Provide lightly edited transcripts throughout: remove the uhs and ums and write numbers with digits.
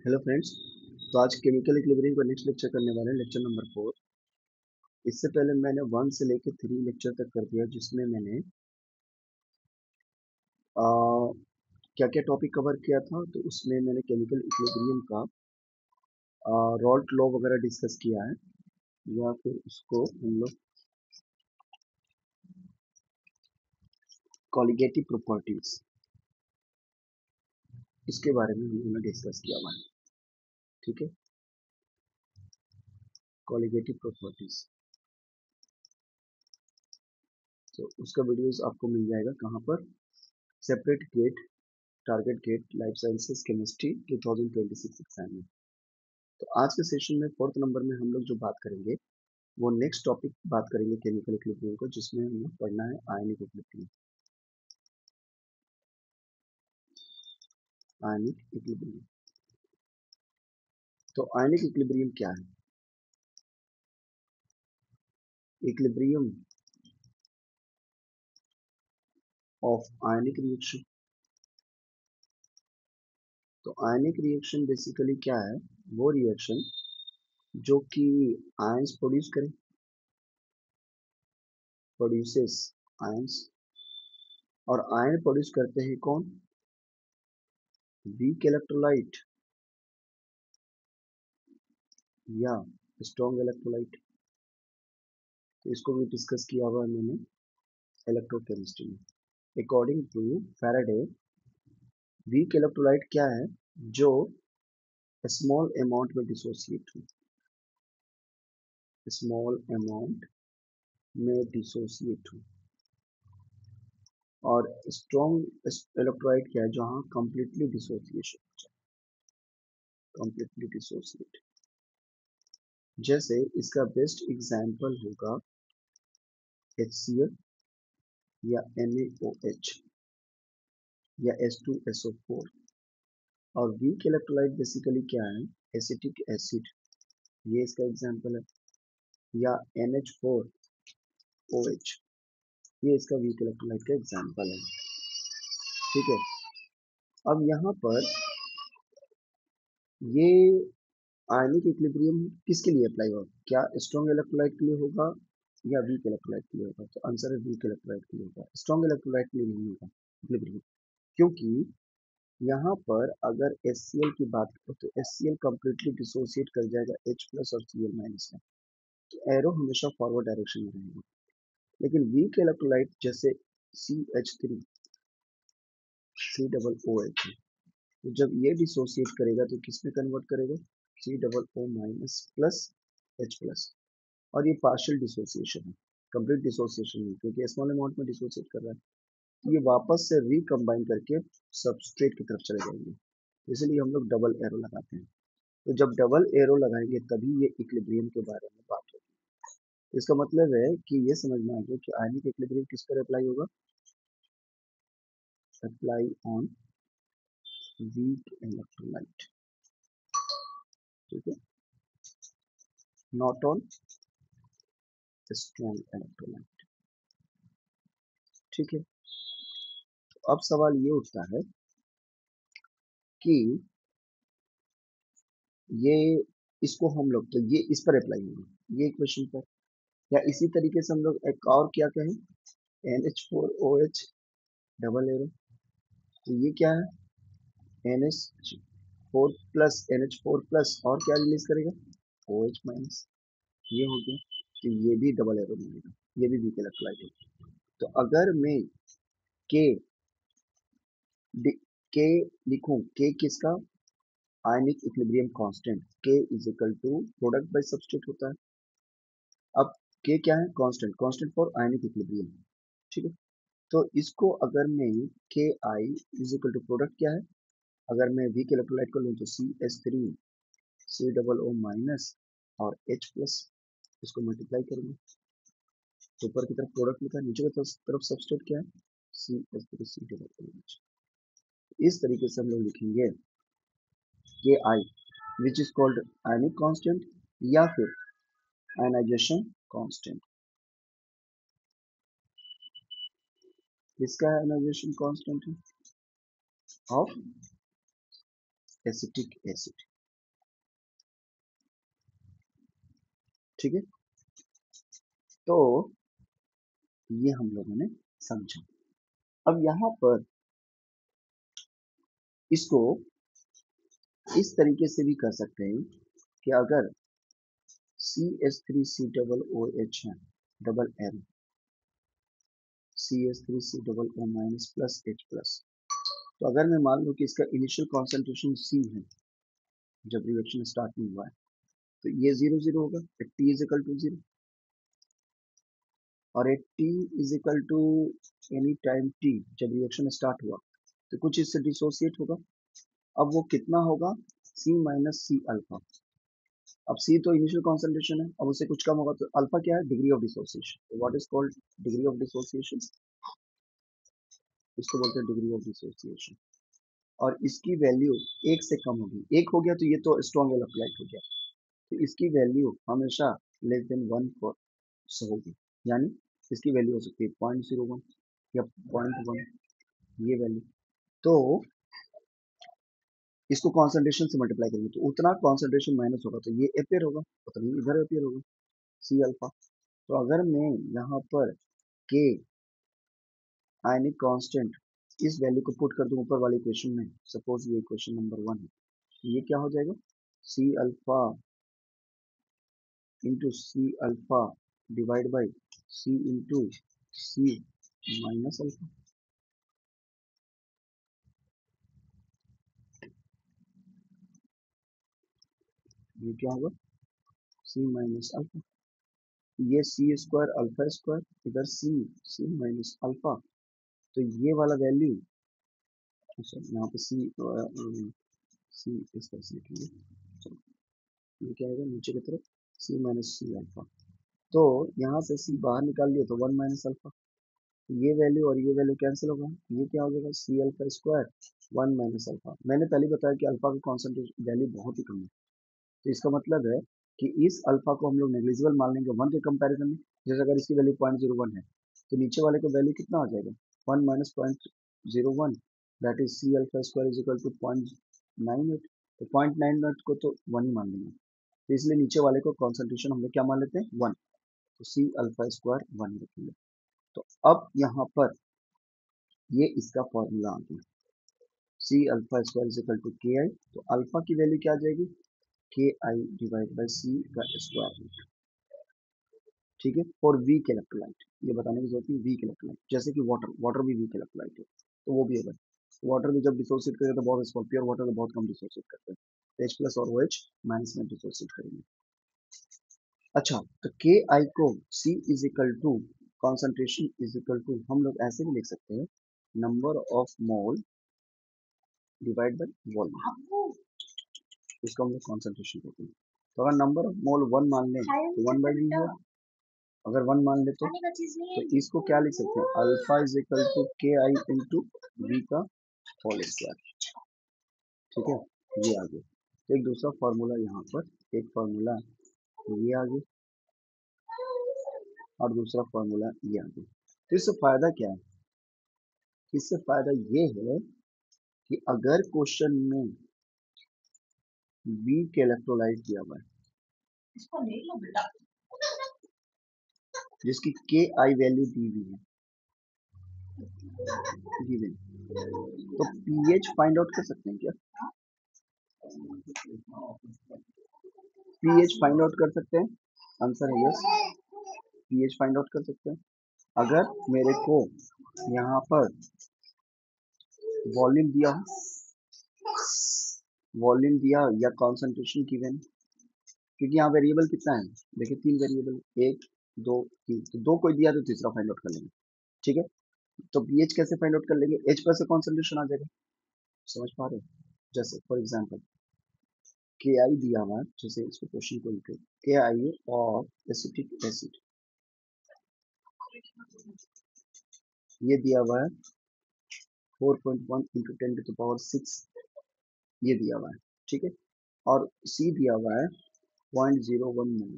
Hello friends. तो आज chemical equilibrium का नेक्स्ट लेक्चर करने वाले हैं, लेक्चर नंबर 4। इससे पहले मैंने 1 से लेकर 3 लेक्चर तक कर दिया, जिसमें मैंने क्या क्या टॉपिक कवर किया था। तो उसमें मैंने केमिकल इक्विलिब्रियम का रॉल्ट लॉ वगैरह डिस्कस किया है, या फिर उसको हम लोग कॉलिगेटिव प्रॉपर्टीज, इसके बारे में हम लोगों ने डिस्कस किया हुआ है। ठीक है, कॉलिगेटिव प्रॉपर्टीज। तो उसका वीडियोस आपको मिल जाएगा कहाँ पर? Separate gate, target gate, life sciences chemistry 2026 exam में। तो आज के सेशन में 4th नंबर में हम लोग जो बात करेंगे वो नेक्स्ट टॉपिक बात करेंगे केमिकल इक्विलिब्रियम को, जिसमें हमें पढ़ना है आयनिक इक्विलिब्रियम। Ionic equilibrium. तो आयनिक इक्विलिब्रियम क्या है? Equilibrium of ionic reaction. तो आयनिक रिएक्शन बेसिकली क्या है? वो रिएक्शन जो कि आयंस प्रोड्यूस करे, प्रोड्यूसेस आयंस। और आयन प्रोड्यूस करते हैं कौन? वीक इलेक्ट्रोलाइट या स्ट्रॉन्ग इलेक्ट्रोलाइट। तो इसको भी डिस्कस किया हुआ है मैंने इलेक्ट्रोकेमिस्ट्री में। According to Faraday, weak electrolyte क्या है? जो स्मॉल अमाउंट में डिसोसिएट हो, स्मॉल अमाउंट में डिसोसिएट हो। और स्ट्रॉन्ग इलेक्ट्रोलाइट क्या है? जहां कंप्लीटली डिसोसिएशन हो जाए, कंप्लीटली डिसोसिएट। जैसे इसका बेस्ट एग्जांपल होगा HCl या NaOH या H2SO4। और वीक इलेक्ट्रोलाइट बेसिकली क्या है? एसिटिक एसिड, ये इसका एग्जांपल है। या NH4OH, ये इसका वीक इलेक्ट्रोलाइट का एग्जांपल है। ठीक है, अब यहाँ पर ये आयनिक इक्विलिब्रियम किसके लिए अप्लाई होगा? क्या स्ट्रॉन्ग इलेक्ट्रोलाइट के लिए होगा या वीक इलेक्ट्रोलाइट के लिए होगा? तो आंसर है वीक इलेक्ट्रोलाइट के लिए होगा, स्ट्रॉन्ग इलेक्ट्रोलाइट के लिए नहीं होगा इक्विलिब्रियम। क्योंकि यहाँ पर अगर HCl की बात करें तो HCl कंप्लीटली डिसोसिएट कर जाएगा H प्लस और Cl माइनस में। तो एरो हमेशा फॉरवर्ड डायरेक्शन में रहेगा। लेकिन वीक इलेक्ट्रोलाइट जैसे CH3 COOH, तो जब ये डिसोसिएट करेगा तो किस में कन्वर्ट करेगा? COO minus plus H plus. और ये पार्शियल डिसोसिएशन है, कंप्लीट डिसोसिएशन नहीं, क्योंकि स्मॉल अमाउंट में डिसोसिएट कर रहा है। तो ये वापस से रिकम्बाइन करके सबस्ट्रेट की तरफ चले जाएंगे। तो इसलिए हम लोग डबल एरो लगाते हैं। तो जब डबल एरो लगाएंगे तभी ये इक्विलिब्रियम के बारे में बात होगी। तो इसका मतलब है कि ये समझ में आ गया कि आयनिक इक्विलिब्रियम किस पर अप्लाई होगा? Apply on weak electrolyte. ठीक है, नॉट ऑन स्ट्रॉन्ग इलेक्ट्रोलाइट। ठीक है, तो अब सवाल ये उठता है कि ये इसको हम लोग, तो ये इस पर अप्लाई होगा ये इक्वेशन पर, या इसी तरीके से हम लोग एक और क्या कहें, NH4OH डबल एरो। तो ये क्या है? NH4 प्लस NH4 प्लस और क्या रिलीज करेगा? OH minus. ये हो गया। तो ये भी डबल एरो मिलेगा, ये भी वीक इलेक्ट्रोलाइट है। तो अगर मैं के के लिखूं, के किसका? Ionic equilibrium constant. K is equal to product by substrate होता है। अब के क्या है? Constant, constant for ionic equilibrium. ठीक है, तो इसको अगर मैं K I is equal to product क्या है, अगर मैं वीक इलेक्ट्रोलाइट को लूँ तो CH3 COO माइनस और H प्लस, इसको मल्टीप्लाई करूंगा तो ऊपर की तरफ प्रोडक्ट लिखा है, नीचे की तरफ सबस्ट्रेट क्या है? CH3 COOH। इस तरीके से हम लोग लिखेंगे K I which is called ionic constant या फिर आयनाइजेशन कांस्टेंट। किसका आयनाइजेशन कांस्टेंट है? Of acetic acid. ठीक है, तो ये हम लोगों ने समझा। अब यहाँ पर इसको इस तरीके से भी कर सकते हैं कि अगर CH3C डबल OH है double N, CH3C double O minus plus H plus, तो अगर मैं मान लूँ कि इसका इनिशियल कॉन्सेंट्रेशन C है जब रिएक्शन स्टार्ट नहीं हुआ है, तो ये 0 0 होगा, at T is equal to 0, और at T is equal to any time T जब रिएक्शन स्टार्ट हुआ तो कुछ इससे डिसोसिएट होगा। अब वो कितना होगा, C माइनस सी अल्फा। अब C तो इनिशियल कॉन्सेंट्रेशन है, अब उससे कुछ कम होगा, तो अल्फा क्या है, degree of dissociation. What is called degree of dissociation, इसको बोलते हैं डिग्री ऑफ डिसोसिएशन। और इसकी वैल्यू एक से कम होगी, एक हो गया तो ये तो स्ट्रॉन्ग इलेक्ट्रोलाइट हो गया, तो इसकी वैल्यू हमेशा लेस देन 1 होगी, यानी इसकी वैल्यू हो सकती है 0.01 या 0.1, ये वैल्यू। तो इसको कॉन्सेंट्रेशन से मल्टीप्लाई करेंगे तो उतना कॉन्सेंट्रेशन माइनस होगा, तो ये अपेयर होगा, उतना ही इधर अपेयर होगा, सी अल्फा। तो अगर मैं यहाँ पर के आयनिक कांस्टेंट इस वैल्यू को पुट कर दूं ऊपर वाले इक्वेशन में, सपोज ये इक्वेशन नंबर 1 है, ये क्या हो जाएगा, C alpha into C alpha divide by C into C minus alpha. ये क्या होगा, सी माइनस अल्फा, ये सी स्क्वायर अल्फा स्क्वायर, इधर सी, सी माइनस अल्फा, तो ये वाला वैल्यू, अच्छा यहाँ पे सी, सी इस तरह से लिखेंगे, चलो ये क्या होगा नीचे की तरफ, सी माइनस सी अल्फा, तो यहाँ से सी बाहर निकाल लिया तो 1 माइनस अल्फा, ये वैल्यू और ये वैल्यू कैंसिल होगा, ये क्या हो जाएगा, C alpha square 1 minus alpha. मैंने पहले बताया कि अल्फा का कॉन्सेंट्रेशन वैल्यू बहुत ही कम है, तो इसका मतलब है कि इस अल्फा को हम लोग नेग्लिजिबल मान लेंगे 1 के कंपैरिजन में। जैसे अगर इसकी वैल्यू 0.01 है तो नीचे वाले का वैल्यू कितना आ जाएगा, 1 minus 0.01, that is C alpha square is equal to 0.98, तो 0.98 को तो 1 ही मान लेंगे, तो इसलिए नीचे वाले को कॉन्सेंट्रेशन हम लोग क्या मान लेते हैं, 1, तो सी अल्फा स्क्वायर 1 रखेंगे। तो अब यहाँ पर ये इसका फॉर्मूला आ गया, C alpha square is equal to K I, तो अल्फा की वैल्यू क्या आ जाएगी, के आई डिवाइड बाई सी का स्क्वायर, ठीक है, फॉर वीक इलेक्ट्रोलाइट, ये बताने की जरूरत नहीं, वीक इलेक्ट्रोलाइट, जैसे कि वाटर, वाटर भी वीक इलेक्ट्रोलाइट है, तो वो भी होगा, वाटर भी जब डिसोसिएट करेगा तो बहुत स्मॉल, प्योर वाटर तो बहुत कम डिसोसिएट करते हैं, H प्लस और OH माइनस में डिसोसिएट करेंगे। अच्छा, तो के आई को C is equal to concentration is equal to हम लोग ऐसे भी लिख सकते हैं, number of mole divide by volume, इसको हम लोग कॉन्सेंट्रेशन कहते हैं। तो अगर नंबर ऑफ मोल 1 मान लें तो 1 बाई वी है, अगर 1 मान ले तो इसको क्या लिख सकते हैं, alpha is equal to K I into we का होल स्क्वायर, ठीक है, ये आ गया। एक दूसरा फॉर्मूला यहाँ पर, एक फॉर्मूला ये आ गया और दूसरा फॉर्मूला ये आ गया। तो इससे फायदा क्या है, इससे फायदा ये है कि अगर क्वेश्चन में वीक इलेक्ट्रोलाइट दिया हुआ है, इसको ले लो बेटा, जिसकी के आई वैल्यू दी हुई है, गिवन, तो पीएच फाइंड आउट कर सकते हैं क्या, पीएच फाइंड आउट कर सकते हैं, आंसर है यस, पीएच फाइंड आउट कर सकते हैं। अगर मेरे को यहाँ पर वॉल्यूम दिया, वॉल्यूम दिया या कॉन्सेंट्रेशन गिवन, क्योंकि यहाँ वेरिएबल कितना है, देखिए 3 वेरिएबल, 1 2 3, तो 2 कोई दिया तो तीसरा फाइंड आउट कर लेंगे, ठीक है। तो पीएच कैसे फाइंड आउट कर लेंगे, एच पर से कॉन्सेंट्रेशन आ जाएगा, समझ पा रहे हैं, जैसे फॉर एग्जांपल के आई दिया हुआ है, जैसे इसको क्वेश्चन को लिखे, के आई और एसिटिक एसिड ये दिया हुआ है 4.1 इंटू 10 टू द पावर 6, ये दिया हुआ है, ठीक है, और सी दिया हुआ है 0.01 मोल,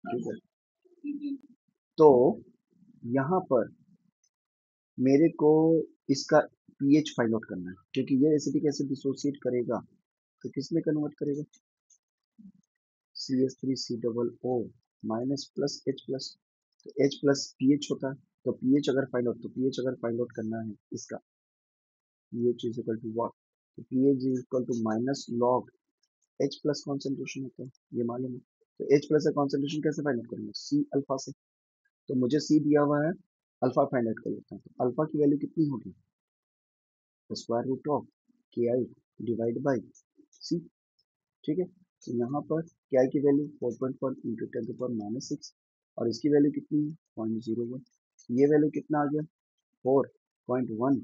ठीक है। तो यहाँ पर मेरे को इसका पीएच फाइंड आउट करना है, क्योंकि ये एसिटिक एसिड डिसोसिएट करेगा तो किस में कन्वर्ट करेगा, CH3COO minus plus H plus, तो H प्लस पीएच होता है, तो पीएच अगर फाइंड आउट, तो पीएच अगर फाइंड आउट करना है इसका, pH is equal to what, तो pH is equal to minus log H plus concentration होता है, ये मालूम है। तो H प्लस का कॉन्सेंट्रेशन कैसे फाइंड आउट करेंगे, C अल्फा से, तो मुझे C दिया हुआ है, अल्फा फाइंड आउट कर लेता हूँ, तो अल्फा की वैल्यू कितनी होगी, स्क्वायर रूट ऑफ के आई डिवाइड बाई सी, ठीक है। तो यहाँ पर के आई की वैल्यू 4.1 इंटू 10⁻⁻6 और इसकी वैल्यू कितनी है 0.01, ये वैल्यू कितना आ गया 4.1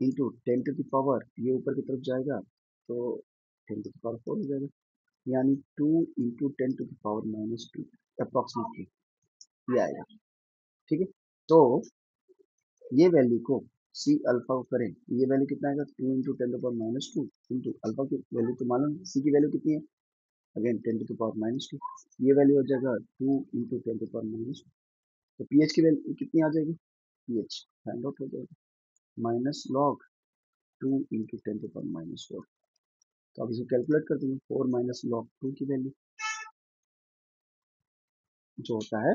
इंटू 10⁻, ये ऊपर की तरफ जाएगा तो 10⁻4 हो जाएगा, यानी 2 इंटू 10⁻⁻2 अप्रॉक्सीमेटली ये आएगा, ठीक है। तो ये वैल्यू को सी अल्फा को करें, ये वैल्यू कितना आएगा 2 इंटू 10⁻2 इंटू अल्फा की वैल्यू तो मालूम, सी की वैल्यू कितनी है अगेन 10⁻2, ये वैल्यू हो जाएगा 2 इंटू 10⁻2, तो पीएच की वैल्यू कितनी आ जाएगी, पीएच फाइंड आउट हो जाएगा माइनस लॉग 2 इंटू 10⁻4, तो अब इसे कैलकुलेट कर देंगे, 4 माइनस लॉग 2 की वैल्यू जो होता है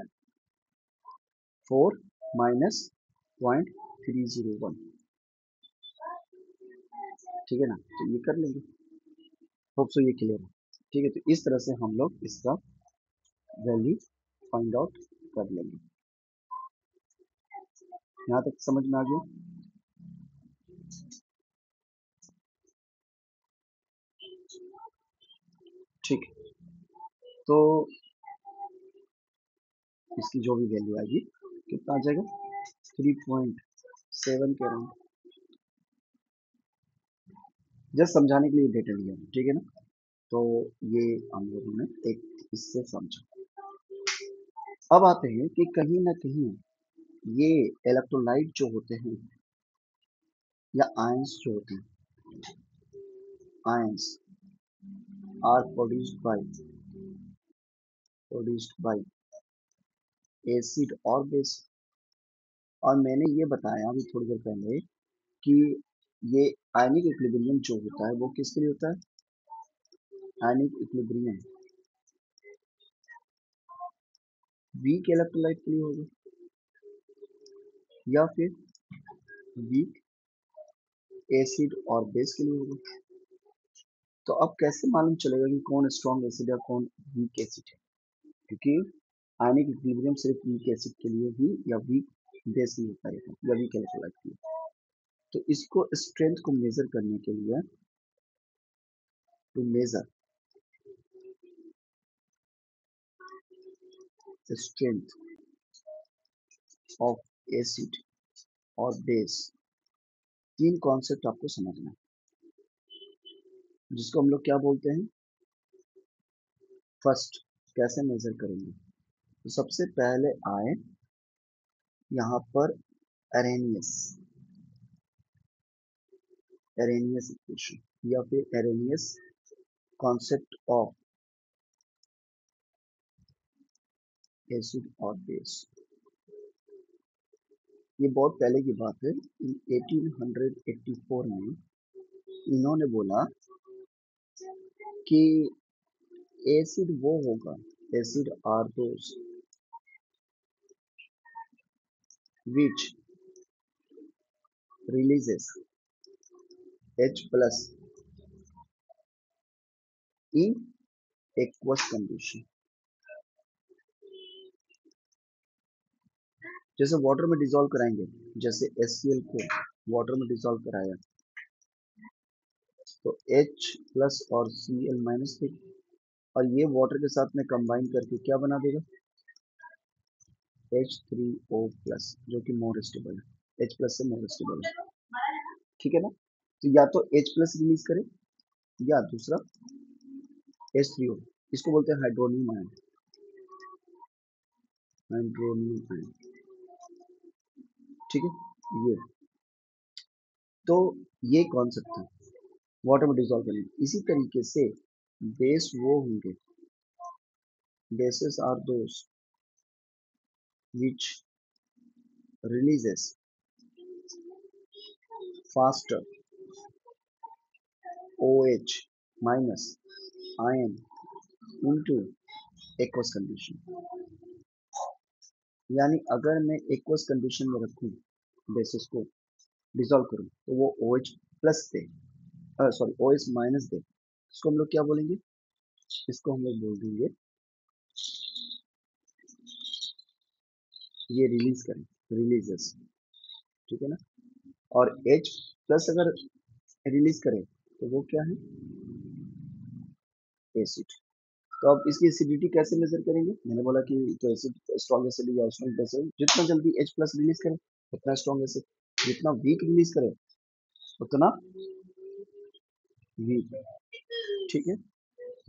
4 माइनस 0.301, ठीक है ना, तो ये कर लेंगे, होप सो ये क्लियर है, ठीक है। तो इस तरह से हम लोग इसका वैल्यू फाइंड आउट कर लेंगे, यहाँ तक समझ में आ गया, ठीक है। तो इसकी जो भी वैल्यू आएगी कितना आ जाएगा 3.7 के अराउंड, जस्ट समझाने के लिए डेटा लिया है, ठीक है ना। तो ये हम लोगों ने एक इससे समझा। अब आते हैं कि कहीं ना कहीं ये इलेक्ट्रोलाइट जो होते हैं या आयंस जो होते हैं, ions are produced by acid और बेस, और मैंने ये बताया अभी थोड़ी देर पहले कि ये आयनिक इक्विलिब्रियम जो होता है वो किसके लिए होता है, आयनिक इक्विलिब्रियम वीक इलेक्ट्रोलाइट के लिए होगा या फिर वीक एसिड और बेस के लिए होगा। तो अब कैसे मालूम चलेगा कि कौन स्ट्रॉन्ग एसिड है कौन वीक एसिड है, क्योंकि आयनिक इक्विलिब्रियम सिर्फ वीक एसिड के लिए ही या वीक बेस ही होता है या वीक इलेक्ट्रोलाइट के लिए। तो इसको स्ट्रेंथ को मेजर करने के लिए, to measure strength of acid और बेस, तीन कॉन्सेप्ट आपको समझना है, जिसको हम लोग क्या बोलते हैं, फर्स्ट कैसे मेजर करेंगे, तो सबसे पहले आए यहाँ पर एरेनियस एरेनियस इक्वेशन या फिर एरेनियस कॉन्सेप्ट ऑफ एसिड और बेस। ये बहुत पहले की बात है, 1884 में इन्होंने बोला कि एसिड वो होगा, acid are those which releases H plus in aqueous condition, जैसे वाटर में डिसॉल्व कराएंगे, जैसे HCl को वाटर में डिसॉल्व कराया तो H प्लस और Cl माइनस थे, और ये वाटर के साथ में कंबाइन करके क्या बना देगा H3O प्लस, जो कि मोर स्टेबल है, H प्लस से मोर स्टेबल है, ठीक है ना। तो या तो H प्लस रिलीज करे या दूसरा H3O, इसको बोलते हैं हाइड्रोनियम आयन, हाइड्रोनियम आयन, ठीक है। ये तो ये कॉन्सेप्ट था वाटर में डिसॉल्व करने, इसी तरीके से बेस वो होंगे, bases are those which releases faster OH minus ion into aqueous condition, यानी अगर मैं एक्वस कंडीशन में रखूं बेसिस को, डिसॉल्व करूं, तो वो OH प्लस दे, सॉरी OH माइनस दे, इसको हम लोग क्या बोलेंगे, इसको हम लोग बोल देंगे ये रिलीज करें, रिलीजेस, ठीक है ना। और H प्लस अगर रिलीज करें तो वो क्या है, एसिड। तो अब इसकी एसिडिटी कैसे मेजर करेंगे, मैंने बोला कि तो एसिड स्ट्रॉन्ग एसिड या स्ट्रॉन्ग बेसिस, जितना जल्दी H प्लस रिलीज करे उतना स्ट्रॉन्ग एसिड, जितना वीक रिलीज करे उतना वीक, ठीक है।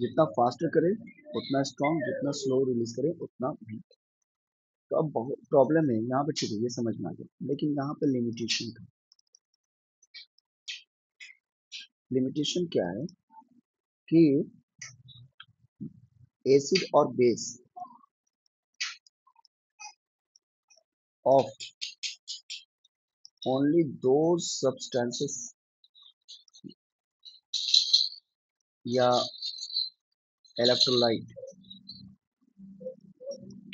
जितना फास्टर करे उतना स्ट्रॉन्ग, जितना स्लो रिलीज करे उतना वीक। तो अब बहुत प्रॉब्लम है यहाँ पे, ठीक है ये समझ में आ गया, लेकिन यहाँ पे लिमिटेशन था। लिमिटेशन क्या है कि एसिड और बेस ऑफ ओनली दो सब्सटेंसेस या electrolyte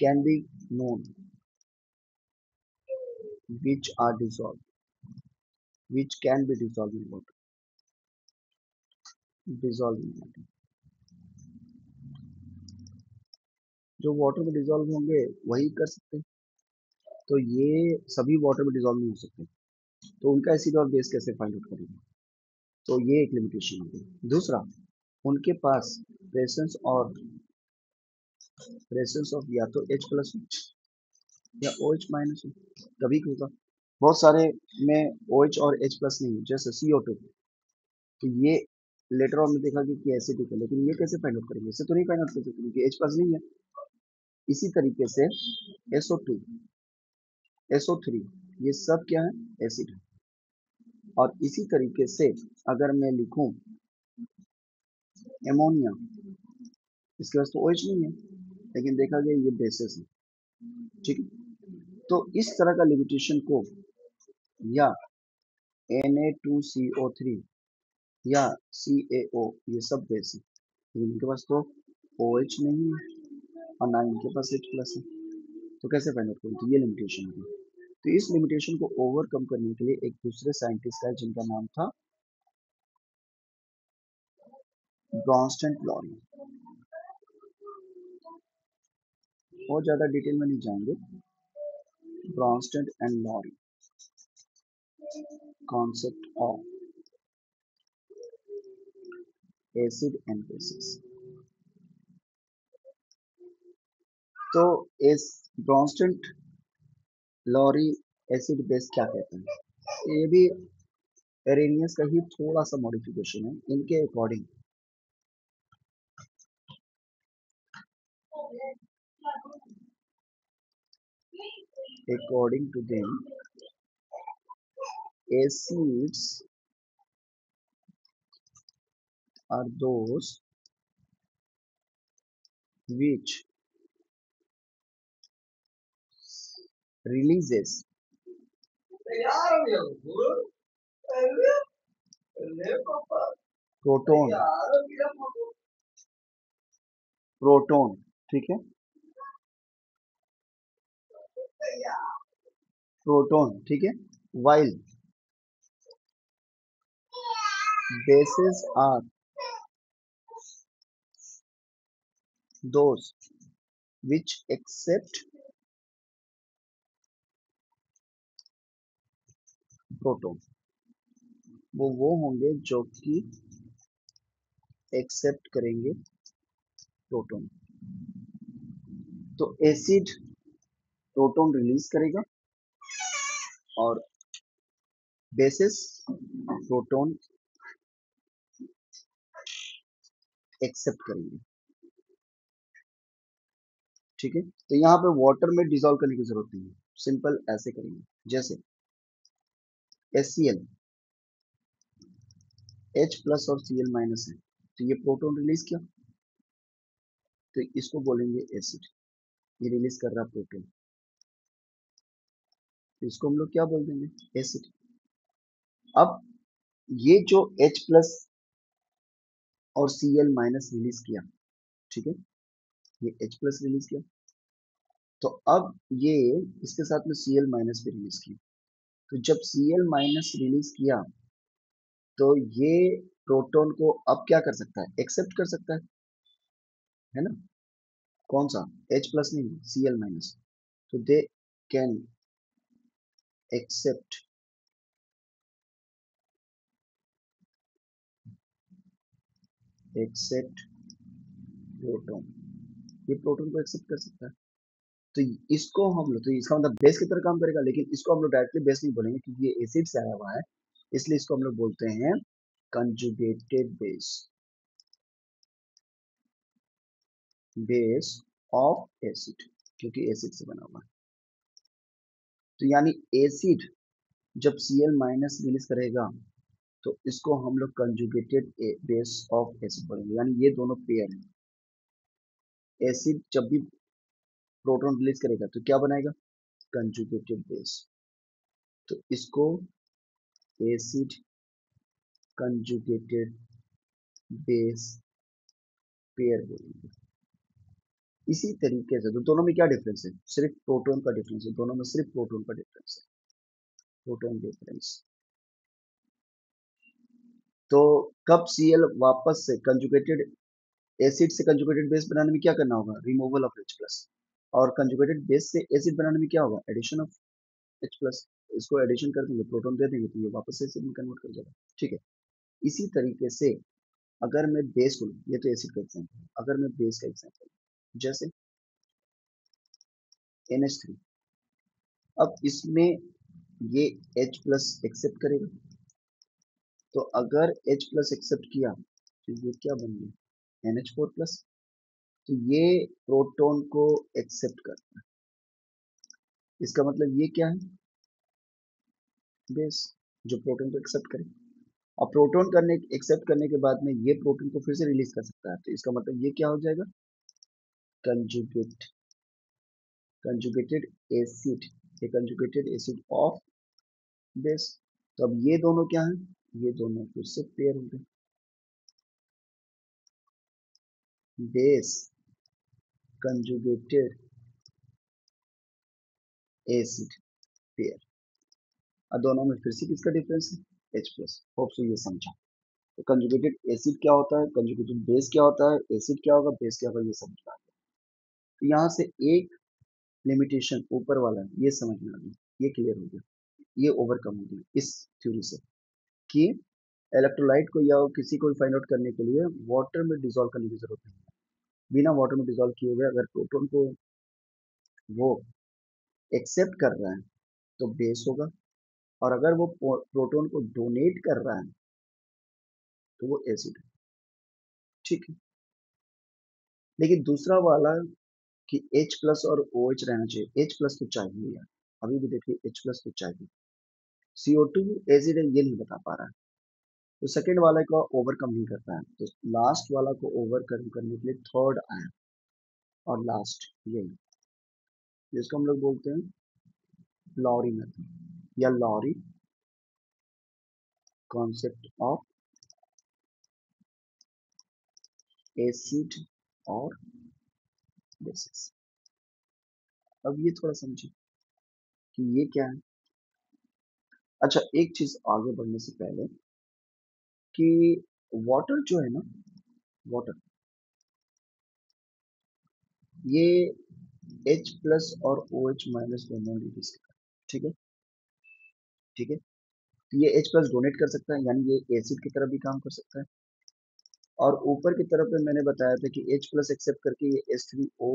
can be known which are dissolved, which can be dissolved in water, dissolved in water, जो वाटर में डिजोल्व होंगे वही कर सकते हैं। तो ये सभी वाटर में डिजोल्व नहीं हो सकते, तो उनका एसिड और बेस कैसे फाइंड आउट करेंगे, तो ये एक लिमिटेशन हो गई। दूसरा, उनके पास प्रेजेंस ऑफ या तो H प्लस हो या OH माइनस हो, तभी होगा। बहुत सारे में OH और H प्लस नहीं है, जैसे CO2, तो ये लेटर ऑन में देखा कि एसिडिक है, लेकिन ये कैसे फाइंड आउट करेंगे, इसे तो नहीं फाइंड आउट कर सकते क्योंकि H प्लस नहीं है। इसी तरीके से SO2, SO3, ये सब क्या है, एसिड है। और इसी तरीके से अगर मैं लिखूं एमोनिया, इसके पास तो OH नहीं है, लेकिन देखा गया ये बेसिस है, ठीक है। तो इस तरह का लिमिटेशन को, या Na2CO3 या CaO, ये सब बेस है, लेकिन इनके पास तो OH नहीं है और ना इनके पास H प्लस है, तो कैसे फाइंड आउट करें, तो ये लिमिटेशन है। तो इस लिमिटेशन को ओवरकम करने के लिए एक दूसरे साइंटिस्ट है जिनका नाम था ब्रॉन्स्टन-लॉरी। बहुत ज्यादा डिटेल में नहीं जाएंगे। Bronsted and Lowry, concept of acid and bases. तो इस ब्रॉन्स्टन लॉरी एसिड बेस क्या कहते हैं, ये भी एरेनियस का ही थोड़ा सा मॉडिफिकेशन है इनके according. According to them, acids are those which releases proton, proton, ठीक है, प्रोटोन, ठीक है, while bases are those which accept proton, वो होंगे जो कि एक्सेप्ट करेंगे प्रोटोन। तो एसिड प्रोटोन रिलीज करेगा और बेसिस प्रोटोन एक्सेप्ट करेंगे, ठीक है। तो यहाँ पे वाटर में डिसॉल्व करने की जरूरत नहीं है, सिंपल ऐसे करेंगे, जैसे HCl, H प्लस और Cl माइनस है, तो ये प्रोटोन रिलीज किया, तो इसको बोलेंगे एसिड, ये रिलीज कर रहा प्रोटोन, तो इसको हम लोग क्या बोल देंगे, एसिड। अब ये जो H प्लस और Cl माइनस रिलीज किया, ठीक है, ये H प्लस रिलीज किया, तो अब ये इसके साथ में Cl माइनस भी रिलीज किया। तो जब Cl माइनस रिलीज किया तो ये प्रोटॉन को अब क्या कर सकता है, एक्सेप्ट कर सकता है ना, कौन सा, H प्लस नहीं, Cl माइनस। तो they can accept accept proton, ये प्रोटॉन को एक्सेप्ट कर सकता है। तो इसको हम लोग, तो इसका मतलब बेस की तरह काम करेगा, लेकिन इसको हम लोग डायरेक्टली बेस नहीं बोलेंगे क्योंकि ये एसिड से आया हुआ है, इसलिए इसको हम लोग बोलते हैं conjugated base, base of acid, क्योंकि एसिड से बना हुआ है। तो यानी एसिड जब Cl माइनस रिलीज करेगा तो इसको हम लोग कंजुगेटेड बेस ऑफ एसिड बोलेंगे, यानी ये दोनों पेयर है। एसिड जब भी प्रोटॉन रिलीज करेगा तो क्या बनाएगा, कंजुगेटेड बेस, तो इसको एसिड कंजुगेटेड बेस पेयर बोलेंगे। इसी तरीके से तो दोनों में क्या डिफरेंस है, सिर्फ प्रोटॉन का डिफरेंस है, दोनों में सिर्फ प्रोटॉन का डिफरेंस है, प्रोटॉन डिफरेंस। तो कब Cl वापस से कंजुगेटेड एसिड से कंजुगेटेड बेस बनाने में क्या करना होगा, रिमूवल ऑफ H प्लस, और कंजुगेटेड बेस से एसिड बनाने में क्या होगा, एडिशन ऑफ H प्लस। इसको एडिशन कर देंगे, प्रोटॉन दे देंगे, तो ये वापस से एसिड में कन्वर्ट कर जाएगा। ठीक है, इसी तरीके से अगर मैं बेस को, ये तो एसिड का एग्जाम्पल है, अगर मैं बेस का एग्जाम्पल जैसे NH3, अब इसमें ये H प्लस एक्सेप्ट करेगा, तो अगर H प्लस एक्सेप्ट किया तो ये क्या बन गया, NH4 प्लस। तो ये प्रोटॉन को एक्सेप्ट करता है, इसका मतलब ये क्या है, बेस जो प्रोटॉन को एक्सेप्ट करे। अब प्रोटॉन करने एक्सेप्ट करने के बाद में ये प्रोटॉन को फिर से रिलीज कर सकता है, तो इसका मतलब ये क्या हो जाएगा, कंजुगेट कंजुगेटेड एसिड, ये कंजुगेटेड एसिड ऑफ बेस। तो अब ये दोनों क्या है, ये दोनों फिर से पेयर हो गए, बेस कंजुगेटेड एसिड पेयर। अब दोनों में फिर से किसका डिफरेंस है, H प्लस। होप सो ये समझा। तो कंजुगेटेड एसिड क्या होता है, कंजुगेटेड बेस क्या होता है, एसिड क्या होगा, बेस क्या होगा, ये समझ में आ गया। तो यहाँ से एक लिमिटेशन ऊपर वाला है, ये समझ में आ गया, ये क्लियर हो गया, ये ओवरकम हो गया इस थ्योरी से, कि इलेक्ट्रोलाइट को या किसी को फाइंड आउट करने के लिए वाटर में डिसॉल्व करने की जरूरत नहीं है। बिना वाटर में डिसॉल्व किए हुए अगर प्रोटॉन को वो एक्सेप्ट कर रहा है तो बेस होगा, और अगर वो प्रोटॉन को डोनेट कर रहा है तो वो एसिड है। ठीक है, लेकिन दूसरा वाला कि H प्लस और OH रहना चाहिए, H प्लस तो चाहिए यार, अभी भी देखिए H प्लस तो चाहिए, CO2 एसिड है ये नहीं बता पा रहा है, तो सेकेंड वाले को ओवरकम नहीं करता है, तो लास्ट वाला को ओवरकम करने के लिए थर्ड आया, और लास्ट यही, जिसको हम लोग बोलते हैं लॉरी मेथड या लॉरी कॉन्सेप्ट ऑफ एसिड और बेसिस। अब ये थोड़ा समझिए कि ये क्या है। अच्छा, एक चीज आगे बढ़ने से पहले कि वाटर जो है ना, वाटर ये H प्लस और OH माइनस दोनों रिलीज करता है। ठीक है, ठीक है, तो ये H प्लस डोनेट कर सकता है, यानी ये एसिड की तरह भी काम कर सकता है, और ऊपर की तरफ में मैंने बताया था कि H प्लस एक्सेप्ट करके ये H3O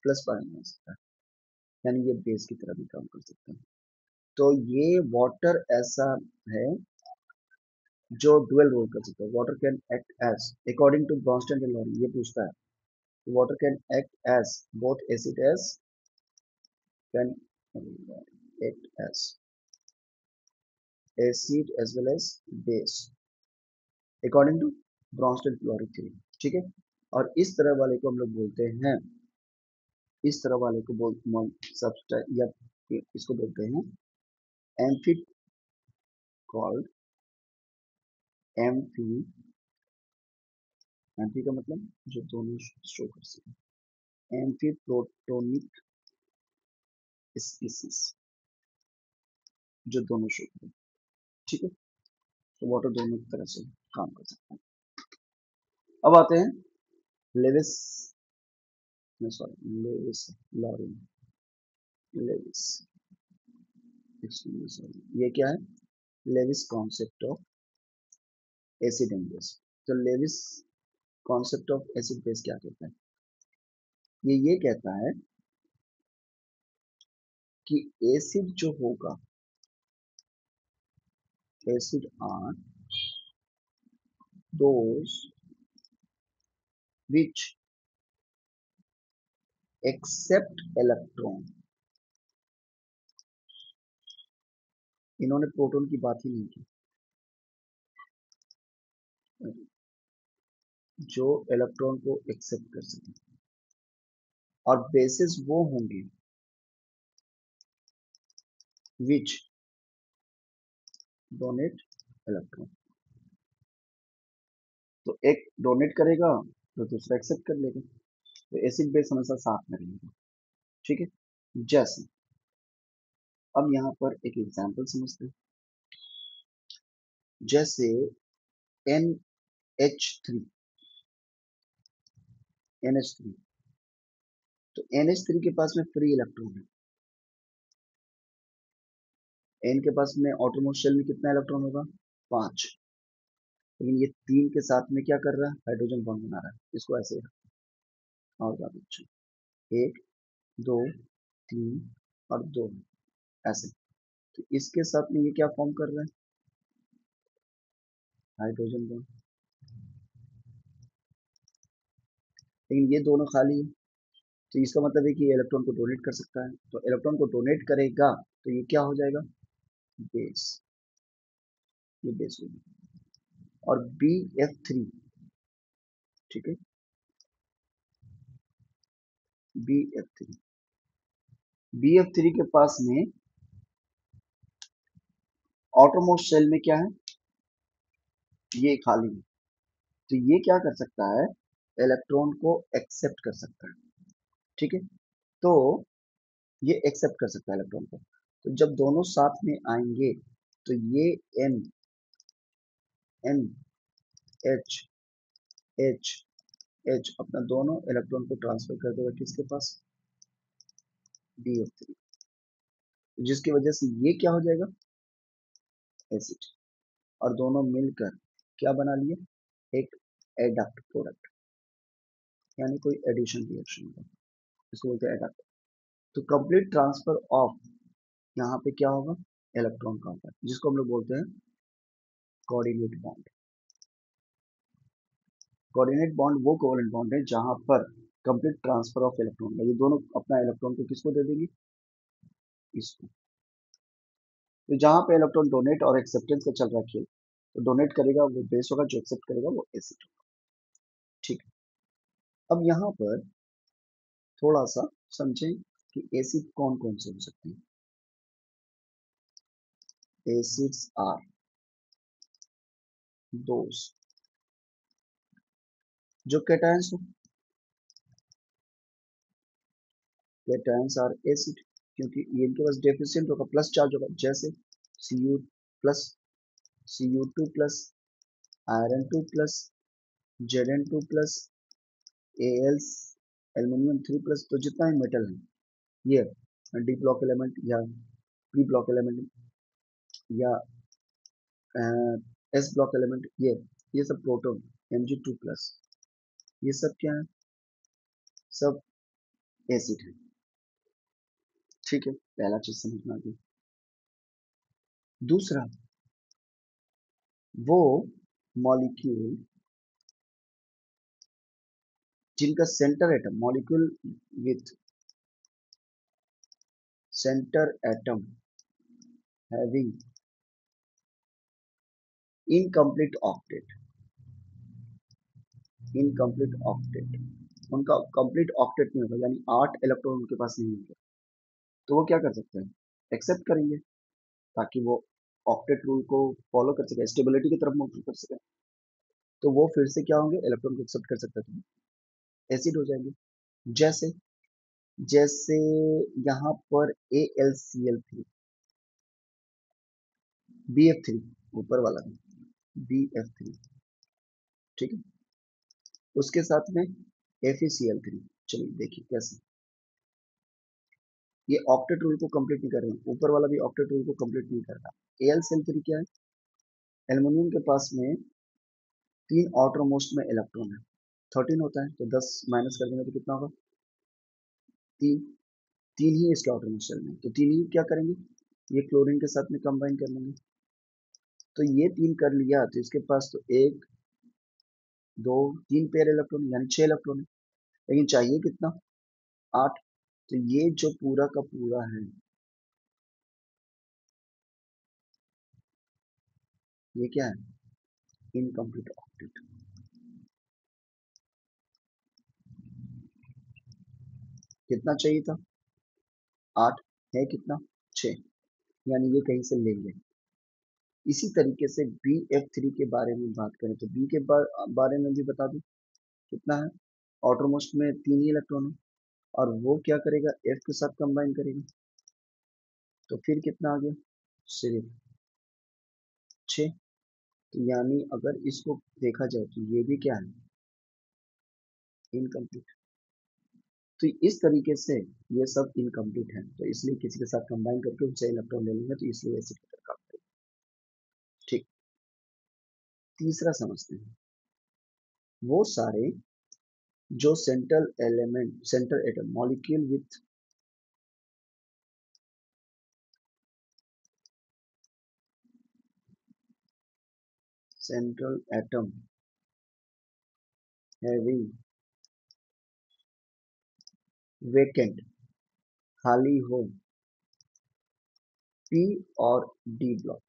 प्लस बना सकता है, यानी ये बेस की तरह भी काम कर सकता है। तो ये वाटर ऐसा है जो डुअल रोल कर सकता है, water can act as according to Bronsted and Lowry, ये पूछता है water can act as both acid as can act as acid as well as base according to Bronsted chloride theory। ठीक है, और इस तरह वाले को हम लोग बोलते हैं, इस तरह वाले को सबस्टा या इसको बोलते हैं एम्फी, कॉल्ड एम्फी एम्फी का मतलब जो दोनों शो कर सके, एम्फी प्रोटोनिक स्पीसीज जो दोनों शो करें। ठीक है, तो वाटर दोनों तरह से काम कर सकता है। अब आते हैं Lewis, sorry Lewis Lowry, Lewis, ये क्या है, Lewis concept of acid and base. तो Lewis concept of acid base क्या कहता है, ये कहता है कि एसिड जो होगा, acid are those which accept electron. इन्होंने प्रोटॉन की बात ही नहीं की, जो इलेक्ट्रॉन को एक्सेप्ट कर सके, और बेसिस वो होंगे विच डोनेट इलेक्ट्रॉन। तो एक डोनेट करेगा तो दूसरा एक्सेप्ट कर लेगा, तो एसिड बेस हमेशा साथ में रहेगा। ठीक है, जैसे अब यहाँ पर एक एग्जांपल समझते हैं, जैसे NH3, NH3, तो NH3 के पास में फ्री इलेक्ट्रॉन है, N के पास में आउटरमोस्ट शेल में कितना इलेक्ट्रॉन होगा, 5, लेकिन ये 3 के साथ में क्या कर रहा है, हाइड्रोजन बॉन्ड बना रहा है। इसको ऐसे और ज्यादा अच्छा, 1 2 3 और 2, ऐसे। तो इसके साथ में ये क्या फॉर्म कर रहा है, हाइड्रोजन बॉन्ड, लेकिन ये दोनों खाली है। तो इसका मतलब है कि ये इलेक्ट्रॉन को डोनेट कर सकता है, तो इलेक्ट्रॉन को डोनेट करेगा तो ये क्या हो जाएगा, बेस, ये बेस होगी। और BF3, ठीक है, BF3, BF3 के पास में आउटरमोस्ट शेल में क्या है, ये खाली है, तो ये क्या कर सकता है, इलेक्ट्रॉन को एक्सेप्ट कर सकता है। ठीक है, तो ये एक्सेप्ट कर सकता है इलेक्ट्रॉन को। तो जब दोनों साथ में आएंगे तो ये N N H H H अपना दोनों इलेक्ट्रॉन को ट्रांसफर कर देगा किसके पास, BF3, जिसकी वजह से ये क्या हो जाएगा, एसिड, और दोनों मिलकर क्या बना लिए, एक एडक्ट प्रोडक्ट, यानी कोई एडिशन रिएक्शन होगा, इसको बोलते हैं एडक्ट। तो कंप्लीट ट्रांसफर ऑफ, यहाँ पे क्या होगा, इलेक्ट्रॉन का होगा, जिसको हम लोग बोलते हैं कोऑर्डिनेट बॉन्ड। कोऑर्डिनेट बॉन्ड वो कोवलेंट बॉन्ड है जहां पर कंप्लीट ट्रांसफर ऑफ इलेक्ट्रॉन है, ये दोनों अपना इलेक्ट्रॉन को किसको दे देंगे, इसको। तो जहां पे इलेक्ट्रॉन डोनेट और एक्सेप्टेंस का चल रहा है खेल, तो डोनेट करेगा वो बेस होगा, जो एक्सेप्ट करेगा वो एसिड होगा। ठीक है, अब यहाँ पर थोड़ा सा समझें कि एसिड कौन कौन से हो सकते हैं। एसिड्स आर दोज जो कैटायंस हो, कैटायंस आर एसिड, क्योंकि ये इनके पास डेफिशिएंट होगा, प्लस चार्ज होगा, जैसे Cu plus, Cu2 plus, iron 2 plus, Zn2 plus, Al aluminium 3 plus. तो जितना ही मेटल है ये डी ब्लॉक एलिमेंट या पी ब्लॉक एलिमेंट या एस ब्लॉक एलिमेंट, ये सब प्रोटॉन Mg2 प्लस, ये सब क्या है, सब एसिड है। ठीक है, पहला चीज समझ में आ गई। दूसरा, वो मॉलिक्यूल जिनका centre atom, molecule with centre atom having incomplete octet, incomplete octet, उनका कंप्लीट ऑक्टेट नहीं होगा, यानी 8 इलेक्ट्रॉन उनके पास नहीं होंगे, तो वो क्या कर सकते हैं, एक्सेप्ट करेंगे, ताकि वो ऑक्टेट रूल को फॉलो कर सके, स्टेबिलिटी की तरफ मूव कर सके। तो वो फिर से क्या होंगे, इलेक्ट्रॉन को एक्सेप्ट कर सकता है तो एसिड हो जाएंगे। जैसे जैसे यहाँ पर AlCl3, BF3, ऊपर वाला BF3, ठीक है, उसके साथ में FeCl3। चलिए देखिए कैसे, ये ऑक्टेट रूल को कंप्लीट नहीं कर रहे हैं, ऊपर वाला भी ऑक्टेट रूल को कंप्लीट नहीं कर रहा। AlCl3 क्या है, एल्युमिनियम के पास में 3 आउटरमोस्ट में इलेक्ट्रॉन है, 13 होता है, तो 10 माइनस कर देंगे तो कितना होगा, 3। 3 ही इसके आउटरमोस्ट शेल में, तो 3 ही क्या करेंगे, ये क्लोरीन के साथ में कंबाइन कर लेंगे। तो ये 3 कर लिया तो इसके पास तो 1 2 3 पेयर इलेक्ट्रॉन यानी 6 इलेक्ट्रॉन है, लेकिन चाहिए कितना, 8। तो ये जो पूरा का पूरा है, ये क्या है, इनकम्प्लीट ऑक्टेट। कितना चाहिए था, 8, है कितना, 6, यानी ये कहीं से लेंगे। इसी तरीके से BF3 के बारे में बात करें तो बी के बारे में भी बता दूं, कितना है, आउटरमोस्ट में 3 ही इलेक्ट्रॉन है, और वो क्या करेगा, F के साथ कंबाइन करेगा, तो फिर कितना आ गया, सिर्फ 6। तो यानी अगर इसको देखा जाए तो ये भी क्या है, इनकम्प्लीट। तो इस तरीके से ये सब इनकम्प्लीट है, तो इसलिए किसी के साथ कंबाइन करके उनसे इलेक्ट्रॉन ले लेंगे, तो इसलिए एसिड की तरह काम करेगा। ठीक, तीसरा समझते हैं, वो सारे जो central element, central atom molecule with central atom having vacant, खाली हो, p और d ब्लॉक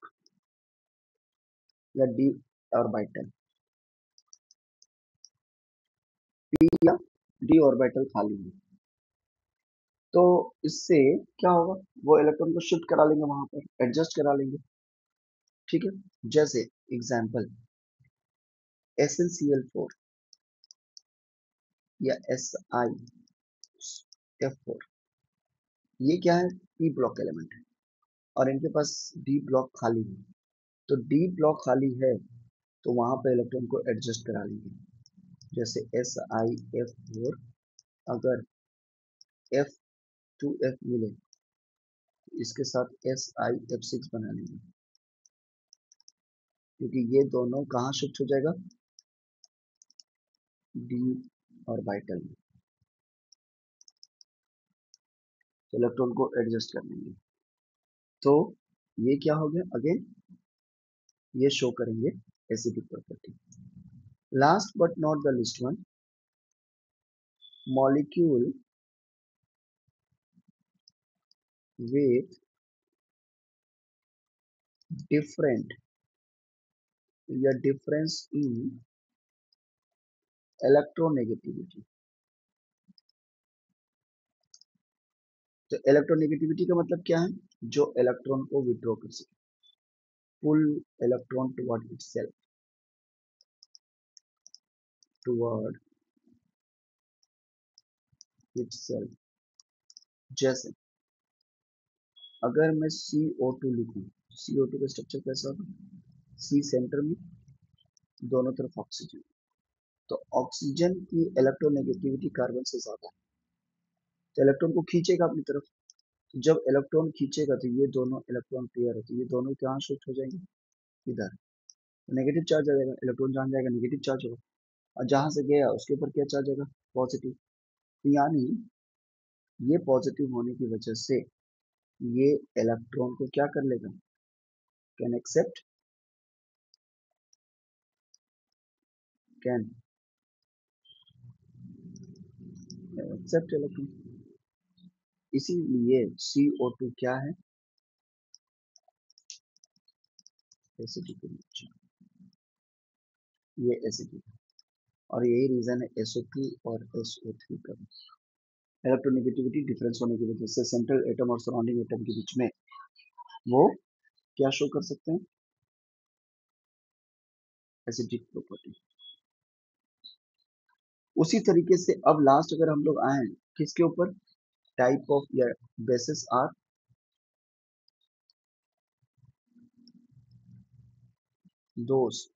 या d ऑर्बिटल, p या d ऑर्बिटल खाली हो, तो इससे क्या होगा, वो इलेक्ट्रॉन को शिफ्ट करा लेंगे, वहां पर एडजस्ट करा लेंगे। ठीक है, जैसे एग्जांपल SnCl4 या SiF4, ये क्या है, p ब्लॉक एलिमेंट है, और इनके पास d ब्लॉक खाली है, तो d ब्लॉक खाली है तो वहां पर इलेक्ट्रॉन को एडजस्ट करा लेंगे। जैसे SiF4, अगर F2F मिले तो इसके साथ SiF6 बना लेंगे, क्योंकि ये दोनों कहाँ शिफ्ट हो जाएगा, d ऑर्बिटल में, तो इलेक्ट्रॉन को एडजस्ट कर लेंगे। तो ये क्या हो गया, अगेन ये शो करेंगे acidic property. Last but not the list one, molecule with different या डिफरेंस इन इलेक्ट्रोनेगेटिविटी। तो इलेक्ट्रोनेगेटिविटी का मतलब क्या है, जो इलेक्ट्रॉन को विड्रॉ कर सके, pull electron toward itself, toward itself. जैसे अगर मैं CO2 लिखूं, CO2 का स्ट्रक्चर कैसा होगा, C सेंटर में, दोनों तरफ ऑक्सीजन, तो ऑक्सीजन की इलेक्ट्रोनेगेटिविटी कार्बन से ज्यादा है, तो इलेक्ट्रॉन को खींचेगा अपनी तरफ। तो जब इलेक्ट्रॉन खींचेगा तो ये दोनों इलेक्ट्रॉन पेयर है, तो ये दोनों कहाँ शिफ्ट हो जाएंगे, इधर, नेगेटिव चार्ज आ जाएगा, इलेक्ट्रॉन जहाँ जाएगा नेगेटिव चार्ज होगा, और जहां से गया उसके ऊपर क्या चार्ज आएगा, पॉजिटिव। तो यानी ये पॉजिटिव होने की वजह से ये इलेक्ट्रॉन को क्या कर लेगा, can accept, can accept electron. इसीलिए CO2 क्या है, एसिडिक, ये एसिडिक, और यही रीजन है SO2 और SO3 का। इलेक्ट्रोनेगेटिविटी डिफरेंस होने की वजह से सेंट्रल एटम और सराउंडिंग एटम के बीच में वो क्या शो कर सकते हैं, एसिडिक प्रॉपर्टी। उसी तरीके से अब लास्ट अगर हम लोग आए किसके ऊपर, टाइप ऑफ या बेसिस आर दोस्त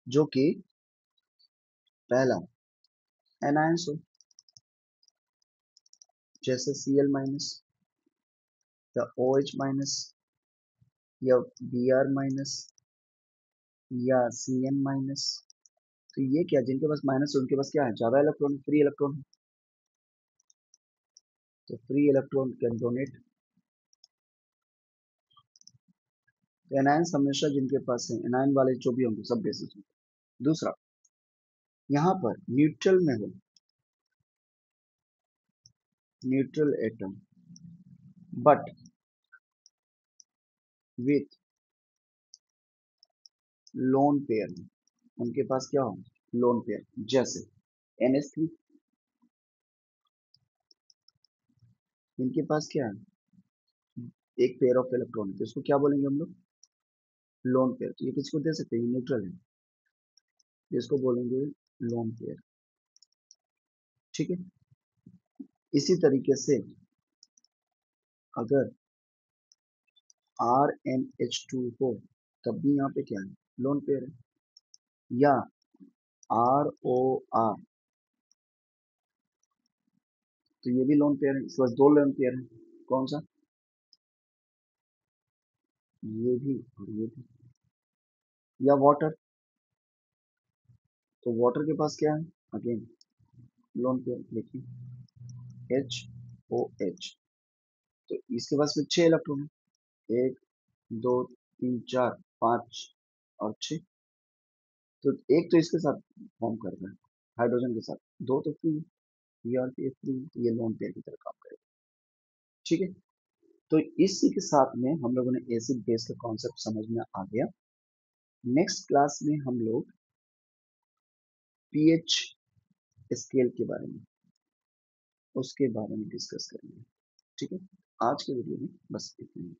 जो कि पहला एनायंस हो, जैसे Cl माइनस या OH माइनस या Br माइनस या Cn माइनस। तो ये क्या, जिनके पास माइनस है उनके पास क्या है, ज्यादा इलेक्ट्रॉन, फ्री इलेक्ट्रॉन है। तो फ्री इलेक्ट्रॉन कैन डोनेट। तो एनायंस हमेशा जिनके पास है, एनायन वाले जो भी होंगे सब बेसिस होंगे। दूसरा, यहाँ पर न्यूट्रल में हो, neutral atom but with lone pair, उनके पास क्या हो, लोन पेयर, जैसे NH3, इनके पास क्या है, एक पेयर ऑफ इलेक्ट्रॉन, तो इसको क्या बोलेंगे हम लोग, लोन पेयर। तो ये किसको दे सकते हैं, न्यूट्रल है, इसको बोलेंगे लोन पेयर। ठीक है। इसी तरीके से अगर RnH2 हो तब भी यहाँ पे क्या है, लोन पेयर है। या ROR, तो ये भी लोन पेयर है, इसके पास दो लोन पेयर है, कौन सा, ये भी और ये भी। या वाटर, तो वाटर के पास क्या है, अगेन लोन पेयर, देखिए HOH, तो इसके पास में 6 इलेक्ट्रॉन है, 1 2 3 4 5 और 6। तो एक तो इसके साथ फॉर्म कर रहा है हाइड्रोजन के साथ, दो तो फ्री, ये और ये फ्री, तो ये लोन पेयर की तरह काम करेगा। ठीक है। तो इसी के साथ में हम लोगों ने एसिड बेस का कॉन्सेप्ट समझ में आ गया। नेक्स्ट क्लास में हम लोग पीएच स्केल के बारे में, उसके बारे में डिस्कस करेंगे। ठीक है। आज के वीडियो में बस इतना ही।